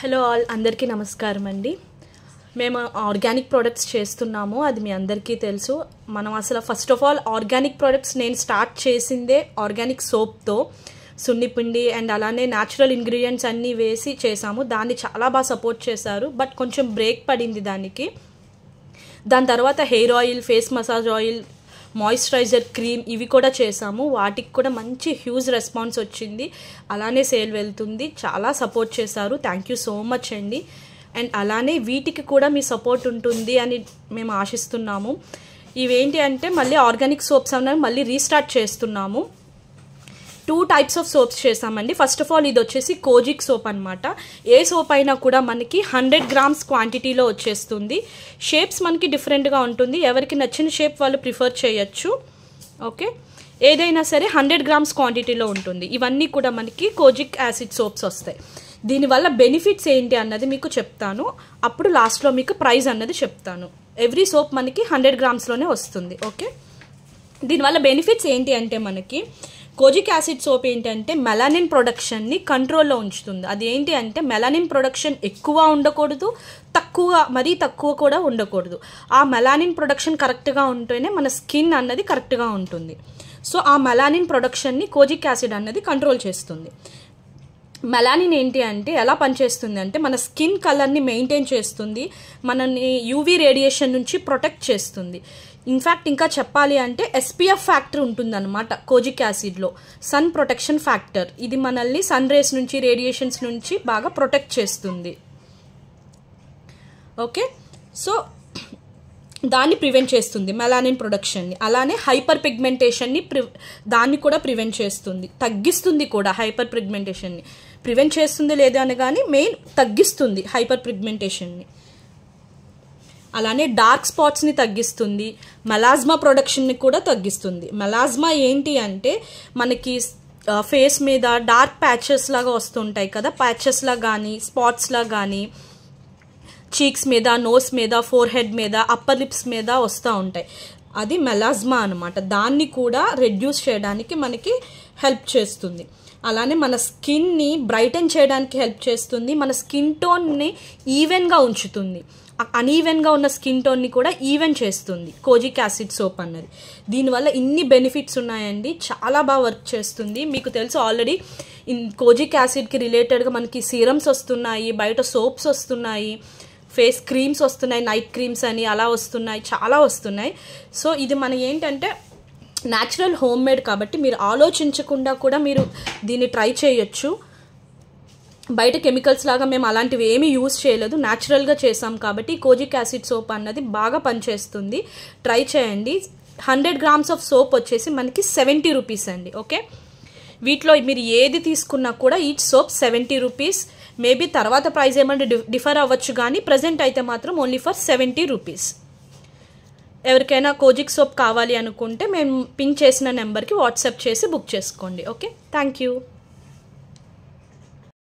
Hello all, అందరికీ నమస్కారం అండి. మేము ఆర్గానిక్ ప్రోడక్ట్స్ చేస్తున్నాము, అది మీ అందరికీ తెలుసు. మనం అసలు first of all organic products నేను స్టార్ట్ చేసిందే ఆర్గానిక్ సోప్తో, సున్నిపిండి అండ్ అలానే న్యాచురల్ ఇంగ్రీడియంట్స్ అన్నీ వేసి చేసాము. దాన్ని చాలా బాగా సపోర్ట్ చేశారు, బట్ కొంచెం బ్రేక్ పడింది దానికి. దాని తర్వాత hair oil, face massage oil, moisturiser, cream ఇవి కూడా చేసాము. వాటికి కూడా మంచి హ్యూజ్ రెస్పాన్స్ వచ్చింది, అలానే సేల్ వెళ్తుంది. చాలా సపోర్ట్ చేశారు, థ్యాంక్ యూ సో మచ్ అండి. అండ్ అలానే వీటికి కూడా మీ సపోర్ట్ ఉంటుంది అని మేము ఆశిస్తున్నాము. ఇవేంటి అంటే మళ్ళీ ఆర్గానిక్ సోప్స్ అన్నవి మళ్ళీ రీస్టార్ట్ చేస్తున్నాము. 2 టైప్స్ ఆఫ్ సోప్స్ చేసామండి. ఫస్ట్ ఆఫ్ ఆల్ ఇది వచ్చేసి కోజిక్ సోప్ అనమాట. ఏ సోప్ అయినా కూడా మనకి 100 గ్రామ్స్ క్వాంటిటీలో వచ్చేస్తుంది. షేప్స్ మనకి డిఫరెంట్గా ఉంటుంది, ఎవరికి నచ్చిన షేప్ వాళ్ళు ప్రిఫర్ చేయొచ్చు. ఓకే, ఏదైనా సరే 100 గ్రామ్స్ క్వాంటిటీలో ఉంటుంది. ఇవన్నీ కూడా మనకి కోజిక్ యాసిడ్ సోప్స్ వస్తాయి. దీనివల్ల బెనిఫిట్స్ ఏంటి అన్నది మీకు చెప్తాను, అప్పుడు లాస్ట్లో మీకు ప్రైస్ అన్నది చెప్తాను. ఎవ్రీ సోప్ మనకి 100 గ్రామ్స్లోనే వస్తుంది. ఓకే, దీనివల్ల బెనిఫిట్స్ ఏంటి అంటే మనకి కోజిక్ యాసిడ్ సోప్ ఏంటంటే మెలానిన్ ప్రొడక్షన్ని కంట్రోల్లో ఉంచుతుంది. అది ఏంటి అంటే మెలానిన్ ప్రొడక్షన్ ఎక్కువ ఉండకూడదు, మరీ తక్కువ కూడా ఉండకూడదు. ఆ మెలానిన్ ప్రొడక్షన్ కరెక్ట్గా ఉంటేనే మన స్కిన్ అన్నది కరెక్ట్గా ఉంటుంది. సో ఆ మెలానిన్ ప్రొడక్షన్ని కోజిక్ యాసిడ్ అన్నది కంట్రోల్ చేస్తుంది. మెలానిన్ ఏంటి అంటే ఎలా పనిచేస్తుంది అంటే మన స్కిన్ కలర్ని మెయింటైన్ చేస్తుంది, మనని యూవీ రేడియేషన్ నుంచి ప్రొటెక్ట్ చేస్తుంది. ఇన్ఫ్యాక్ట్ ఇంకా చెప్పాలి అంటే SPF ఫ్యాక్టర్ ఉంటుందన్నమాట కోజిక్ యాసిడ్లో, సన్ ప్రొటెక్షన్ ఫ్యాక్టర్. ఇది మనల్ని సన్ రేస్ నుంచి, రేడియేషన్స్ నుంచి బాగా ప్రొటెక్ట్ చేస్తుంది. ఓకే, సో దాన్ని ప్రివెంట్ చేస్తుంది మెలానిన్ ప్రొడక్షన్ని. అలానే హైపర్ పిగ్మెంటేషన్ని దాన్ని కూడా ప్రివెంట్ చేస్తుంది, తగ్గిస్తుంది కూడా. హైపర్ పిగ్మెంటేషన్ని ప్రివెంట్ చేస్తుంది లేదా అని కానీ మెయిన్ తగ్గిస్తుంది హైపర్ పిగ్మెంటేషన్ని. అలానే డార్క్ స్పాట్స్ని తగ్గిస్తుంది, మెలాజ్మా ప్రొడక్షన్ని కూడా తగ్గిస్తుంది. మెలాజ్మా ఏంటి అంటే మనకి ఫేస్ మీద డార్క్ ప్యాచెస్ లాగా వస్తుంటాయి కదా, ప్యాచెస్లా కానీ స్పాట్స్లా కానీ చీక్స్ మీద, నోస్ మీద, ఫోర్ హెడ్ మీద, అప్పర్ లిప్స్ మీద వస్తూ ఉంటాయి. అది మెలాజ్మా అనమాట. దాన్ని కూడా రెడ్యూస్ చేయడానికి మనకి హెల్ప్ చేస్తుంది. అలానే మన స్కిన్ని బ్రైటన్ చేయడానికి హెల్ప్ చేస్తుంది, మన స్కిన్ టోన్ని ఈవెన్గా ఉంచుతుంది. అన్ఈవెన్గా ఉన్న స్కిన్ టోన్ని కూడా ఈవెన్ చేస్తుంది కోజిక్ యాసిడ్ సోప్ అన్నది. దీనివల్ల ఇన్ని బెనిఫిట్స్ ఉన్నాయండి, చాలా బాగా వర్క్ చేస్తుంది. మీకు తెలుసు ఆల్రెడీ కోజిక్ యాసిడ్కి రిలేటెడ్గా మనకి సీరమ్స్ వస్తున్నాయి, బయట సోప్స్ వస్తున్నాయి, ఫేస్ క్రీమ్స్ వస్తున్నాయి, నైట్ క్రీమ్స్ అని అలా వస్తున్నాయి, చాలా వస్తున్నాయి. సో ఇది మన ఏంటంటే న్యాచురల్ హోమ్ మేడ్ కాబట్టి మీరు ఆలోచించకుండా కూడా మీరు దీన్ని ట్రై చేయొచ్చు. బయట కెమికల్స్ లాగా మేము అలాంటివి ఏమీ యూజ్ చేయలేదు, న్యాచురల్గా చేసాం కాబట్టి కోజిక్ యాసిడ్ సోప్ అన్నది బాగా పనిచేస్తుంది. ట్రై చేయండి. 100 గ్రామ్స్ ఆఫ్ సోప్ వచ్చేసి మనకి 70 రూపీస్ అండి. ఓకే, వీటిలో మీరు ఏది తీసుకున్నా కూడా ఈచ్ సోప్ 70 రూపీస్. మేబీ తర్వాత ప్రైస్ ఏమంటే డిఫర్ అవ్వచ్చు, కానీ ప్రజెంట్ అయితే మాత్రం ఓన్లీ ఫర్ 70 రూపీస్. ఎవరికైనా కోజిక్ సోప్ కావాలి అనుకుంటే మేము పింక్ చేసిన నెంబర్కి వాట్సాప్ చేసి బుక్ చేసుకోండి. Okay, thank you.